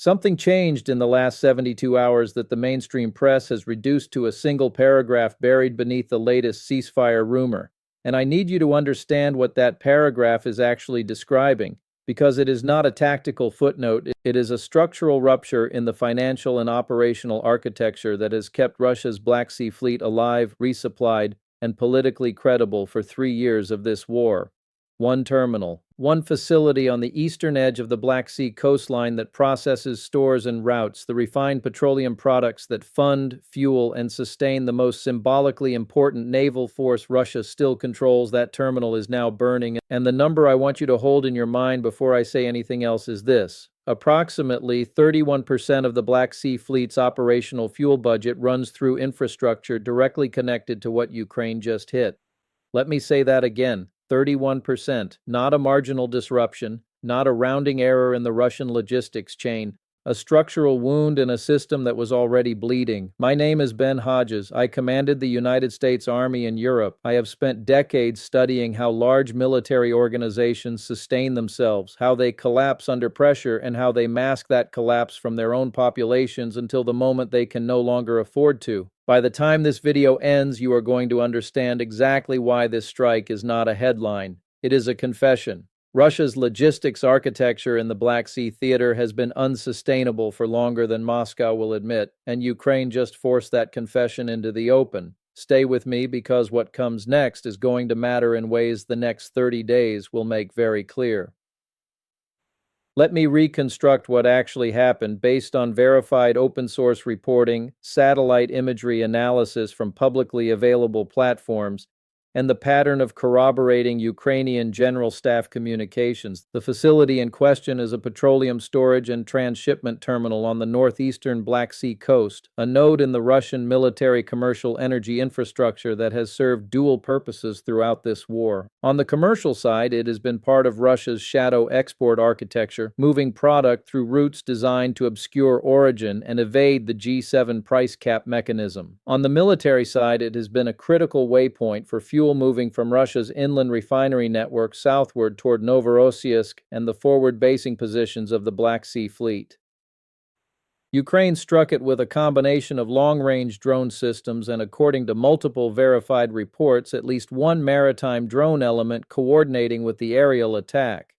Something changed in the last 72 hours that the mainstream press has reduced to a single paragraph buried beneath the latest ceasefire rumor. And I need you to understand what that paragraph is actually describing, because it is not a tactical footnote, it is a structural rupture in the financial and operational architecture that has kept Russia's Black Sea Fleet alive, resupplied, and politically credible for 3 years of this war. One terminal, one facility on the eastern edge of the Black Sea coastline that processes, stores, and routes the refined petroleum products that fund, fuel, and sustain the most symbolically important naval force Russia still controls. That terminal is now burning, and the number I want you to hold in your mind before I say anything else is this. Approximately 31% of the Black Sea Fleet's operational fuel budget runs through infrastructure directly connected to what Ukraine just hit. Let me say that again. 31%, not a marginal disruption, not a rounding error in the Russian logistics chain, a structural wound in a system that was already bleeding. My name is Ben Hodges. I commanded the United States Army in Europe. I have spent decades studying how large military organizations sustain themselves, how they collapse under pressure, and how they mask that collapse from their own populations until the moment they can no longer afford to. By the time this video ends, you are going to understand exactly why this strike is not a headline. It is a confession. Russia's logistics architecture in the Black Sea theater has been unsustainable for longer than Moscow will admit, and Ukraine just forced that confession into the open. Stay with me because what comes next is going to matter in ways the next 30 days will make very clear. Let me reconstruct what actually happened based on verified open-source reporting, satellite imagery analysis from publicly available platforms, and the pattern of corroborating Ukrainian General Staff communications. The facility in question is a petroleum storage and transshipment terminal on the northeastern Black Sea coast, a node in the Russian military commercial energy infrastructure that has served dual purposes throughout this war. On the commercial side, it has been part of Russia's shadow export architecture, moving product through routes designed to obscure origin and evade the G7 price cap mechanism. On the military side, it has been a critical waypoint for fuel moving from Russia's inland refinery network southward toward Novorossiysk and the forward basing positions of the Black Sea Fleet. Ukraine struck it with a combination of long-range drone systems and, according to multiple verified reports, at least one maritime drone element coordinating with the aerial attack.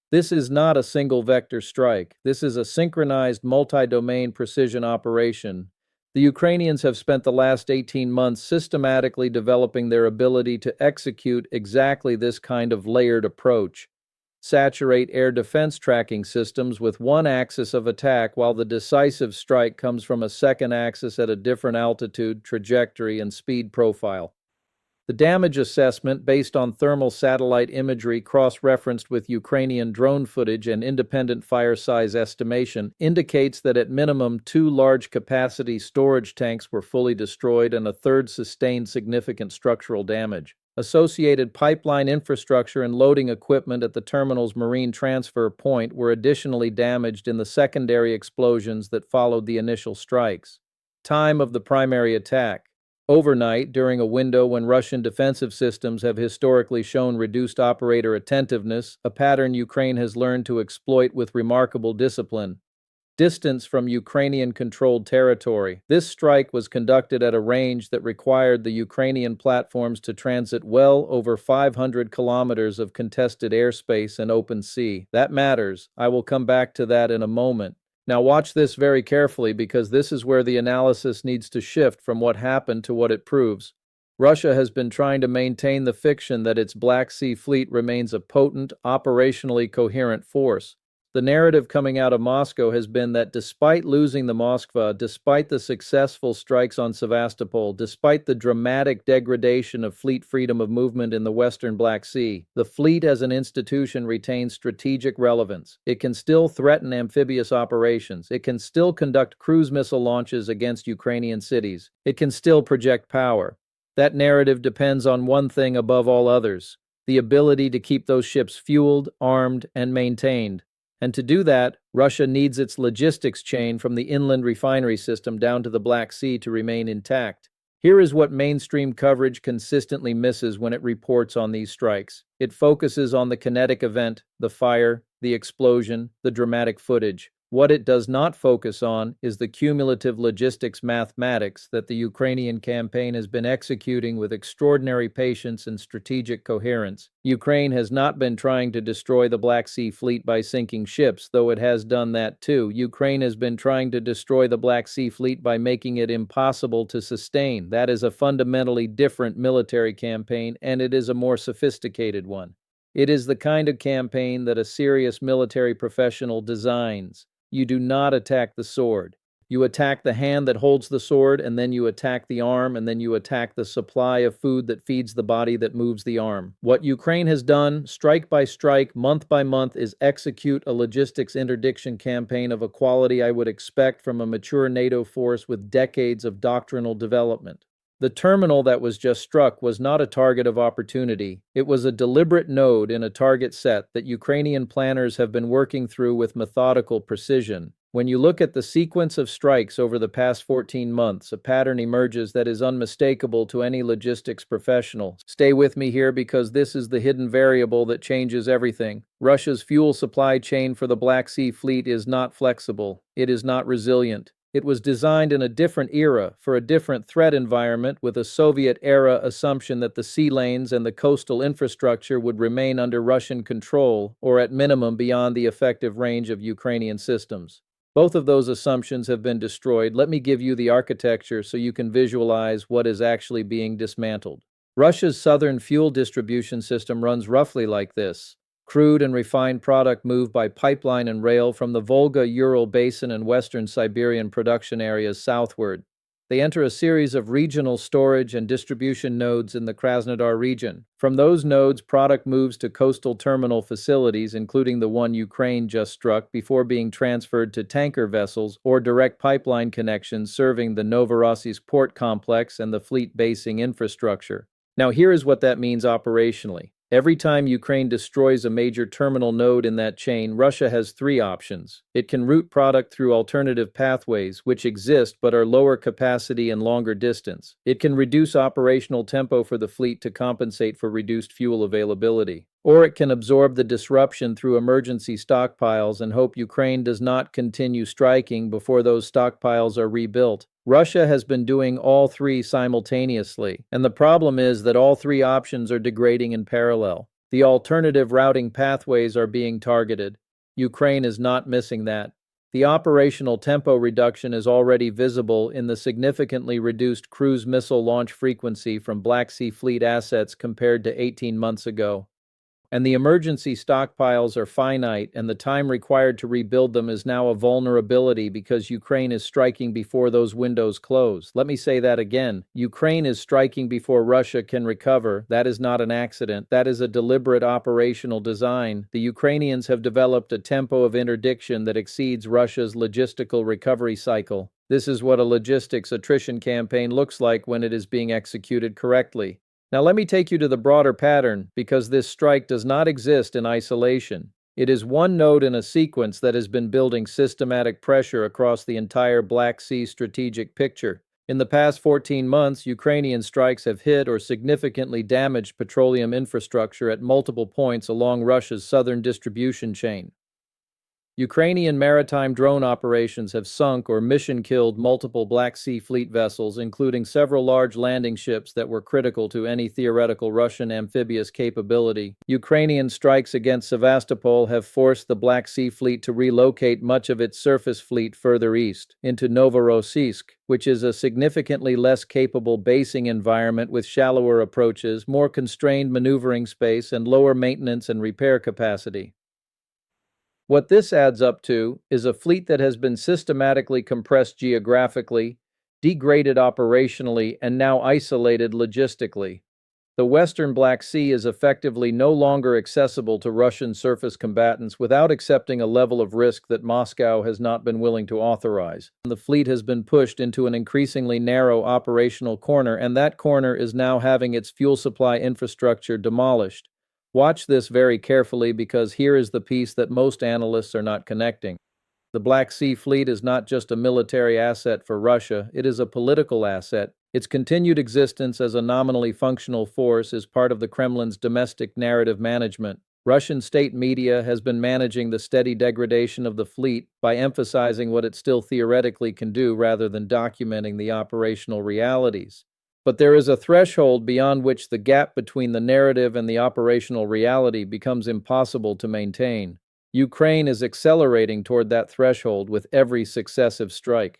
This is not a single-vector strike. This is a synchronized multi-domain precision operation. The Ukrainians have spent the last 18 months systematically developing their ability to execute exactly this kind of layered approach. Saturate air defense tracking systems with one axis of attack while the decisive strike comes from a second axis at a different altitude, trajectory, and speed profile. The damage assessment, based on thermal satellite imagery cross-referenced with Ukrainian drone footage and independent fire size estimation, indicates that at minimum 2 large-capacity storage tanks were fully destroyed and a third sustained significant structural damage. Associated pipeline infrastructure and loading equipment at the terminal's marine transfer point were additionally damaged in the secondary explosions that followed the initial strikes. Time of the primary attack. Overnight, during a window when Russian defensive systems have historically shown reduced operator attentiveness, a pattern Ukraine has learned to exploit with remarkable discipline. Distance from Ukrainian-controlled territory. This strike was conducted at a range that required the Ukrainian platforms to transit well over 500 kilometers of contested airspace and open sea. That matters. I will come back to that in a moment. Now watch this very carefully because this is where the analysis needs to shift from what happened to what it proves. Russia has been trying to maintain the fiction that its Black Sea Fleet remains a potent, operationally coherent force. The narrative coming out of Moscow has been that despite losing the Moskva, despite the successful strikes on Sevastopol, despite the dramatic degradation of fleet freedom of movement in the western Black Sea, the fleet as an institution retains strategic relevance. It can still threaten amphibious operations. It can still conduct cruise missile launches against Ukrainian cities. It can still project power. That narrative depends on one thing above all others: the ability to keep those ships fueled, armed, and maintained. And to do that, Russia needs its logistics chain from the inland refinery system down to the Black Sea to remain intact. Here is what mainstream coverage consistently misses when it reports on these strikes. It focuses on the kinetic event, the fire, the explosion, the dramatic footage. What it does not focus on is the cumulative logistics mathematics that the Ukrainian campaign has been executing with extraordinary patience and strategic coherence. Ukraine has not been trying to destroy the Black Sea Fleet by sinking ships, though it has done that too. Ukraine has been trying to destroy the Black Sea Fleet by making it impossible to sustain. That is a fundamentally different military campaign, and it is a more sophisticated one. It is the kind of campaign that a serious military professional designs. You do not attack the sword. You attack the hand that holds the sword, and then you attack the arm, and then you attack the supply of food that feeds the body that moves the arm. What Ukraine has done, strike by strike, month by month, is execute a logistics interdiction campaign of a quality I would expect from a mature NATO force with decades of doctrinal development. The terminal that was just struck was not a target of opportunity. It was a deliberate node in a target set that Ukrainian planners have been working through with methodical precision. When you look at the sequence of strikes over the past 14 months, a pattern emerges that is unmistakable to any logistics professional. Stay with me here because this is the hidden variable that changes everything. Russia's fuel supply chain for the Black Sea Fleet is not flexible. It is not resilient. It was designed in a different era, for a different threat environment, with a Soviet-era assumption that the sea lanes and the coastal infrastructure would remain under Russian control, or at minimum beyond the effective range of Ukrainian systems. Both of those assumptions have been destroyed. Let me give you the architecture so you can visualize what is actually being dismantled. Russia's southern fuel distribution system runs roughly like this. Crude and refined product move by pipeline and rail from the Volga-Ural Basin and western Siberian production areas southward. They enter a series of regional storage and distribution nodes in the Krasnodar region. From those nodes, product moves to coastal terminal facilities, including the one Ukraine just struck, before being transferred to tanker vessels or direct pipeline connections serving the Novorossiysk port complex and the fleet basing infrastructure. Now, here is what that means operationally. Every time Ukraine destroys a major terminal node in that chain, Russia has three options. It can route product through alternative pathways, which exist but are lower capacity and longer distance. It can reduce operational tempo for the fleet to compensate for reduced fuel availability. Or it can absorb the disruption through emergency stockpiles and hope Ukraine does not continue striking before those stockpiles are rebuilt. Russia has been doing all three simultaneously, and the problem is that all three options are degrading in parallel. The alternative routing pathways are being targeted. Ukraine is not missing that. The operational tempo reduction is already visible in the significantly reduced cruise missile launch frequency from Black Sea Fleet assets compared to 18 months ago. And the emergency stockpiles are finite, and the time required to rebuild them is now a vulnerability because Ukraine is striking before those windows close. Let me say that again. Ukraine is striking before Russia can recover. That is not an accident. That is a deliberate operational design. The Ukrainians have developed a tempo of interdiction that exceeds Russia's logistical recovery cycle. This is what a logistics attrition campaign looks like when it is being executed correctly. Now let me take you to the broader pattern, because this strike does not exist in isolation. It is one node in a sequence that has been building systematic pressure across the entire Black Sea strategic picture. In the past 14 months, Ukrainian strikes have hit or significantly damaged petroleum infrastructure at multiple points along Russia's southern distribution chain. Ukrainian maritime drone operations have sunk or mission-killed multiple Black Sea Fleet vessels, including several large landing ships that were critical to any theoretical Russian amphibious capability. Ukrainian strikes against Sevastopol have forced the Black Sea Fleet to relocate much of its surface fleet further east, into Novorossiysk, which is a significantly less capable basing environment with shallower approaches, more constrained maneuvering space, and lower maintenance and repair capacity. What this adds up to is a fleet that has been systematically compressed geographically, degraded operationally, and now isolated logistically. The Western Black Sea is effectively no longer accessible to Russian surface combatants without accepting a level of risk that Moscow has not been willing to authorize. The fleet has been pushed into an increasingly narrow operational corner, and that corner is now having its fuel supply infrastructure demolished. Watch this very carefully, because here is the piece that most analysts are not connecting. The Black Sea Fleet is not just a military asset for Russia, it is a political asset. Its continued existence as a nominally functional force is part of the Kremlin's domestic narrative management. Russian state media has been managing the steady degradation of the fleet by emphasizing what it still theoretically can do rather than documenting the operational realities. But there is a threshold beyond which the gap between the narrative and the operational reality becomes impossible to maintain. Ukraine is accelerating toward that threshold with every successive strike.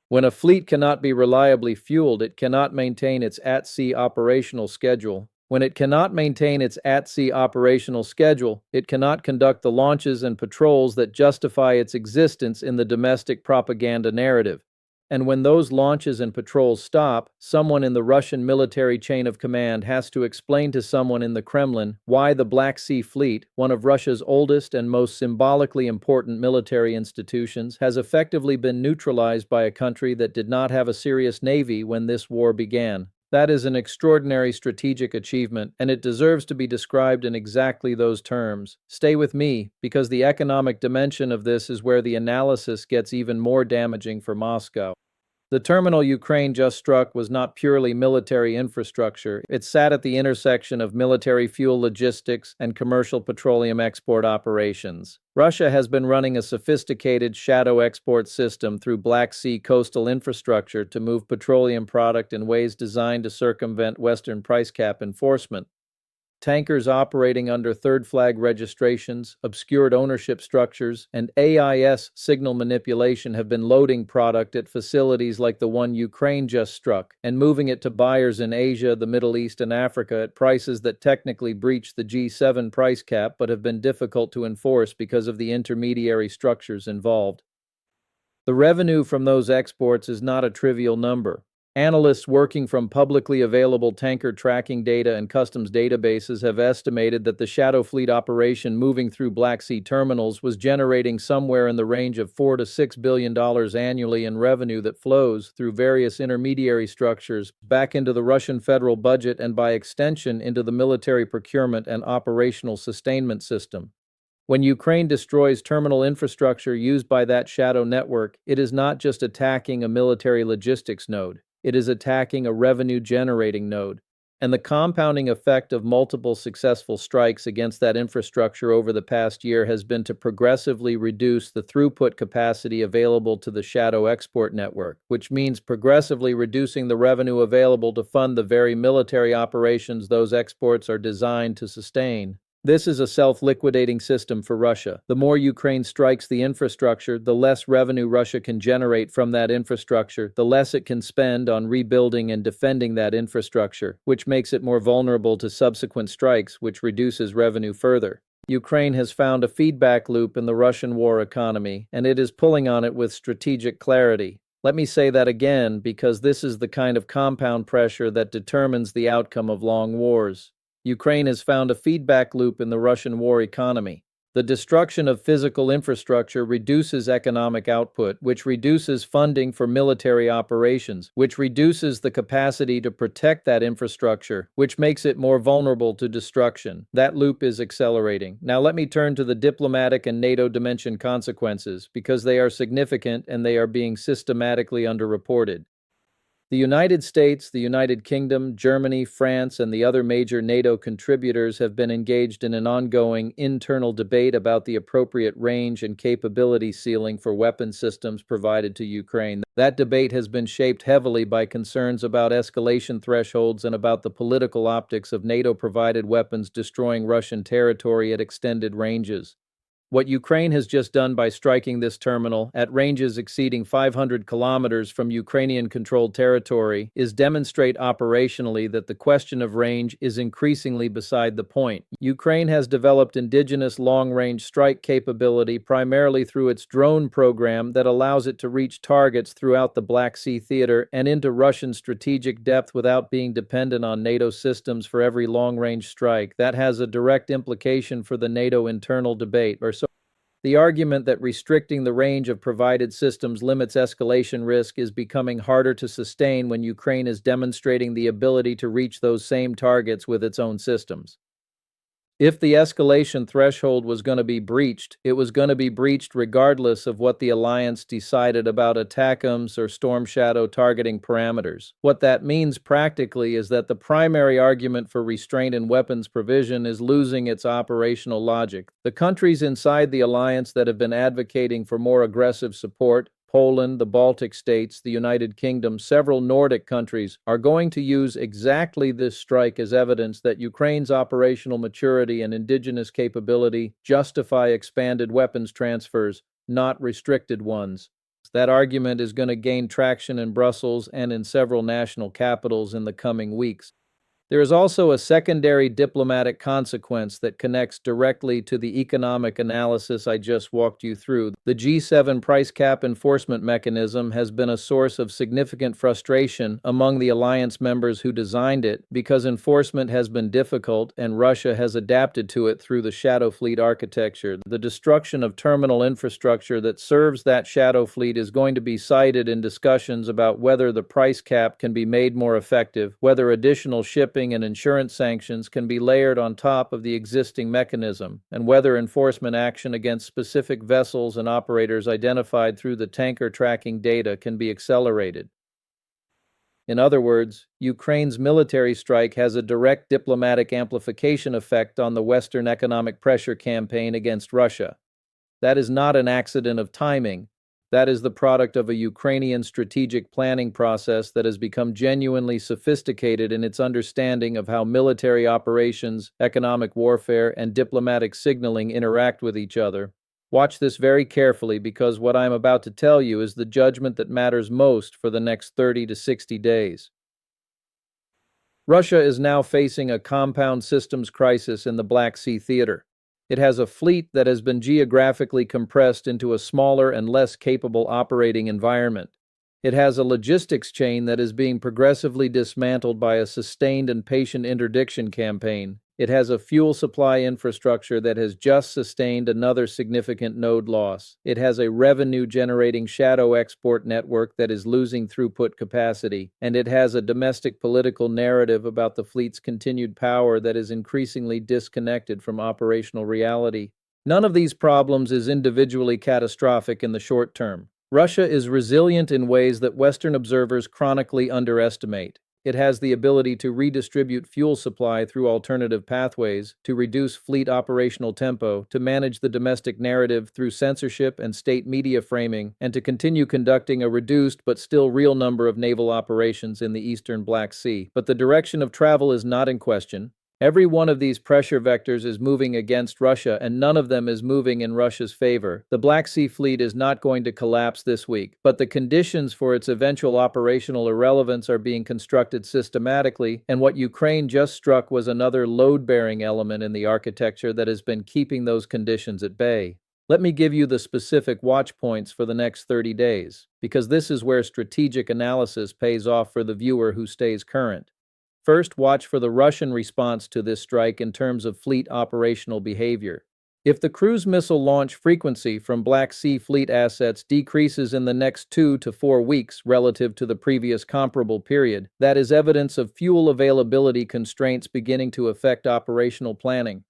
When a fleet cannot be reliably fueled, it cannot maintain its at-sea operational schedule. When it cannot maintain its at-sea operational schedule, it cannot conduct the launches and patrols that justify its existence in the domestic propaganda narrative. And when those launches and patrols stop, someone in the Russian military chain of command has to explain to someone in the Kremlin why the Black Sea Fleet, one of Russia's oldest and most symbolically important military institutions, has effectively been neutralized by a country that did not have a serious navy when this war began. That is an extraordinary strategic achievement, and it deserves to be described in exactly those terms. Stay with me, because the economic dimension of this is where the analysis gets even more damaging for Moscow. The terminal Ukraine just struck was not purely military infrastructure. It sat at the intersection of military fuel logistics and commercial petroleum export operations. Russia has been running a sophisticated shadow export system through Black Sea coastal infrastructure to move petroleum product in ways designed to circumvent Western price cap enforcement. Tankers operating under third flag registrations, obscured ownership structures, and AIS signal manipulation have been loading product at facilities like the one Ukraine just struck and moving it to buyers in Asia, the Middle East, and Africa at prices that technically breach the G7 price cap but have been difficult to enforce because of the intermediary structures involved. The revenue from those exports is not a trivial number. Analysts working from publicly available tanker tracking data and customs databases have estimated that the shadow fleet operation moving through Black Sea terminals was generating somewhere in the range of $4 to $6 billion annually in revenue that flows through various intermediary structures back into the Russian federal budget and by extension into the military procurement and operational sustainment system. When Ukraine destroys terminal infrastructure used by that shadow network, it is not just attacking a military logistics node. It is attacking a revenue-generating node. And the compounding effect of multiple successful strikes against that infrastructure over the past year has been to progressively reduce the throughput capacity available to the shadow export network, which means progressively reducing the revenue available to fund the very military operations those exports are designed to sustain. This is a self-liquidating system for Russia. The more Ukraine strikes the infrastructure, the less revenue Russia can generate from that infrastructure, the less it can spend on rebuilding and defending that infrastructure, which makes it more vulnerable to subsequent strikes, which reduces revenue further. Ukraine has found a feedback loop in the Russian war economy, and it is pulling on it with strategic clarity. Let me say that again, because this is the kind of compound pressure that determines the outcome of long wars. Ukraine has found a feedback loop in the Russian war economy. The destruction of physical infrastructure reduces economic output, which reduces funding for military operations, which reduces the capacity to protect that infrastructure, which makes it more vulnerable to destruction. That loop is accelerating. Now let me turn to the diplomatic and NATO dimension consequences, because they are significant and they are being systematically underreported. The United States, the United Kingdom, Germany, France, and the other major NATO contributors have been engaged in an ongoing internal debate about the appropriate range and capability ceiling for weapon systems provided to Ukraine. That debate has been shaped heavily by concerns about escalation thresholds and about the political optics of NATO-provided weapons destroying Russian territory at extended ranges. What Ukraine has just done by striking this terminal at ranges exceeding 500 kilometers from Ukrainian-controlled territory is demonstrate operationally that the question of range is increasingly beside the point. Ukraine has developed indigenous long-range strike capability primarily through its drone program that allows it to reach targets throughout the Black Sea theater and into Russian strategic depth without being dependent on NATO systems for every long-range strike. That has a direct implication for the NATO internal debate, or so. The argument that restricting the range of provided systems limits escalation risk is becoming harder to sustain when Ukraine is demonstrating the ability to reach those same targets with its own systems. If the escalation threshold was going to be breached, it was going to be breached regardless of what the alliance decided about ATACMS or Storm Shadow targeting parameters. What that means practically is that the primary argument for restraint in weapons provision is losing its operational logic. The countries inside the alliance that have been advocating for more aggressive support, Poland, the Baltic states, the United Kingdom, several Nordic countries, are going to use exactly this strike as evidence that Ukraine's operational maturity and indigenous capability justify expanded weapons transfers, not restricted ones. That argument is going to gain traction in Brussels and in several national capitals in the coming weeks. There is also a secondary diplomatic consequence that connects directly to the economic analysis I just walked you through. The G7 price cap enforcement mechanism has been a source of significant frustration among the alliance members who designed it because enforcement has been difficult and Russia has adapted to it through the shadow fleet architecture. The destruction of terminal infrastructure that serves that shadow fleet is going to be cited in discussions about whether the price cap can be made more effective, whether additional shipping and insurance sanctions can be layered on top of the existing mechanism, and whether enforcement action against specific vessels and operators identified through the tanker tracking data can be accelerated. In other words, Ukraine's military strike has a direct diplomatic amplification effect on the Western economic pressure campaign against Russia. That is not an accident of timing. That is the product of a Ukrainian strategic planning process that has become genuinely sophisticated in its understanding of how military operations, economic warfare, and diplomatic signaling interact with each other. Watch this very carefully because what I am about to tell you is the judgment that matters most for the next 30 to 60 days. Russia is now facing a compound systems crisis in the Black Sea theater. It has a fleet that has been geographically compressed into a smaller and less capable operating environment. It has a logistics chain that is being progressively dismantled by a sustained and patient interdiction campaign. It has a fuel supply infrastructure that has just sustained another significant node loss. It has a revenue-generating shadow export network that is losing throughput capacity. And it has a domestic political narrative about the fleet's continued power that is increasingly disconnected from operational reality. None of these problems is individually catastrophic in the short term. Russia is resilient in ways that Western observers chronically underestimate. It has the ability to redistribute fuel supply through alternative pathways, to reduce fleet operational tempo, to manage the domestic narrative through censorship and state media framing, and to continue conducting a reduced but still real number of naval operations in the eastern Black Sea. But the direction of travel is not in question. Every one of these pressure vectors is moving against Russia, and none of them is moving in Russia's favor. The Black Sea Fleet is not going to collapse this week, but the conditions for its eventual operational irrelevance are being constructed systematically, and what Ukraine just struck was another load-bearing element in the architecture that has been keeping those conditions at bay. Let me give you the specific watch points for the next 30 days, because this is where strategic analysis pays off for the viewer who stays current. First, watch for the Russian response to this strike in terms of fleet operational behavior. If the cruise missile launch frequency from Black Sea Fleet assets decreases in the next 2 to 4 weeks relative to the previous comparable period, that is evidence of fuel availability constraints beginning to affect operational planning.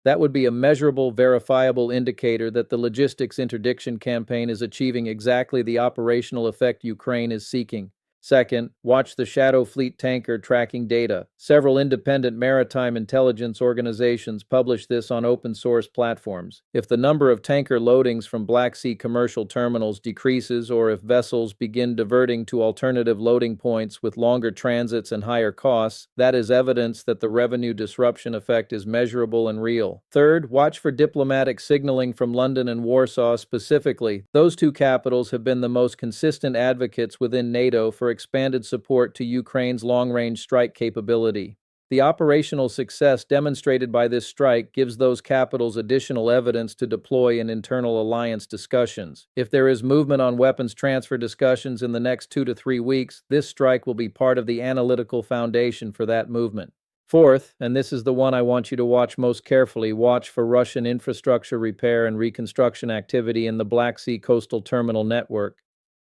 That would be a measurable, verifiable indicator that the logistics interdiction campaign is achieving exactly the operational effect Ukraine is seeking. Second, watch the Shadow Fleet tanker tracking data. Several independent maritime intelligence organizations publish this on open-source platforms. If the number of tanker loadings from Black Sea commercial terminals decreases or if vessels begin diverting to alternative loading points with longer transits and higher costs, that is evidence that the revenue disruption effect is measurable and real. Third, watch for diplomatic signaling from London and Warsaw specifically. Those two capitals have been the most consistent advocates within NATO for expanded support to Ukraine's long-range strike capability. The operational success demonstrated by this strike gives those capitals additional evidence to deploy in internal alliance discussions. If there is movement on weapons transfer discussions in the next 2 to 3 weeks, this strike will be part of the analytical foundation for that movement. Fourth, and this is the one I want you to watch most carefully, watch for Russian infrastructure repair and reconstruction activity in the Black Sea coastal terminal network.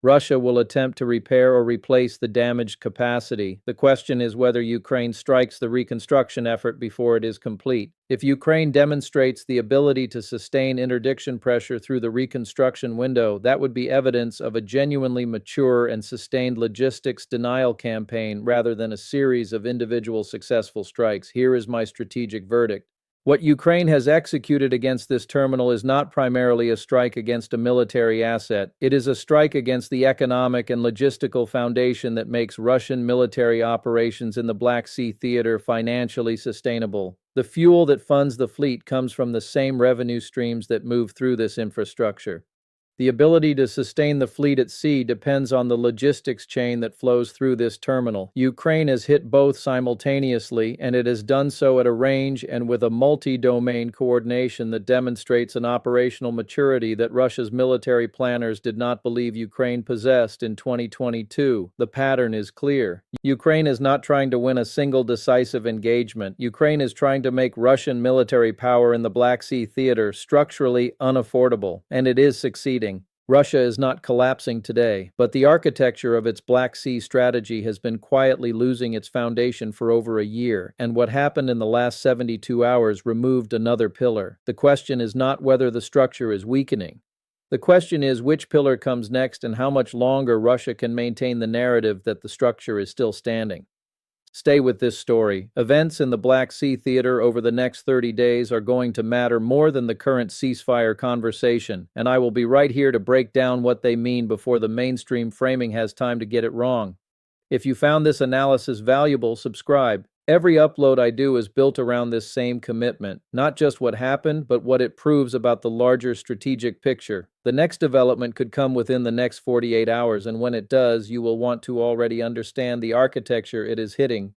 Russia will attempt to repair or replace the damaged capacity. The question is whether Ukraine strikes the reconstruction effort before it is complete. If Ukraine demonstrates the ability to sustain interdiction pressure through the reconstruction window, that would be evidence of a genuinely mature and sustained logistics denial campaign rather than a series of individual successful strikes. Here is my strategic verdict. What Ukraine has executed against this terminal is not primarily a strike against a military asset. It is a strike against the economic and logistical foundation that makes Russian military operations in the Black Sea theater financially sustainable. The fuel that funds the fleet comes from the same revenue streams that move through this infrastructure. The ability to sustain the fleet at sea depends on the logistics chain that flows through this terminal. Ukraine has hit both simultaneously, and it has done so at a range and with a multi-domain coordination that demonstrates an operational maturity that Russia's military planners did not believe Ukraine possessed in 2022. The pattern is clear. Ukraine is not trying to win a single decisive engagement. Ukraine is trying to make Russian military power in the Black Sea theater structurally unaffordable, and it is succeeding. Russia is not collapsing today, but the architecture of its Black Sea strategy has been quietly losing its foundation for over a year, and what happened in the last 72 hours removed another pillar. The question is not whether the structure is weakening. The question is which pillar comes next and how much longer Russia can maintain the narrative that the structure is still standing. Stay with this story. Events in the Black Sea theater over the next 30 days are going to matter more than the current ceasefire conversation, and I will be right here to break down what they mean before the mainstream framing has time to get it wrong. If you found this analysis valuable, subscribe. Every upload I do is built around this same commitment, not just what happened, but what it proves about the larger strategic picture. The next development could come within the next 48 hours, and when it does, you will want to already understand the architecture it is hitting.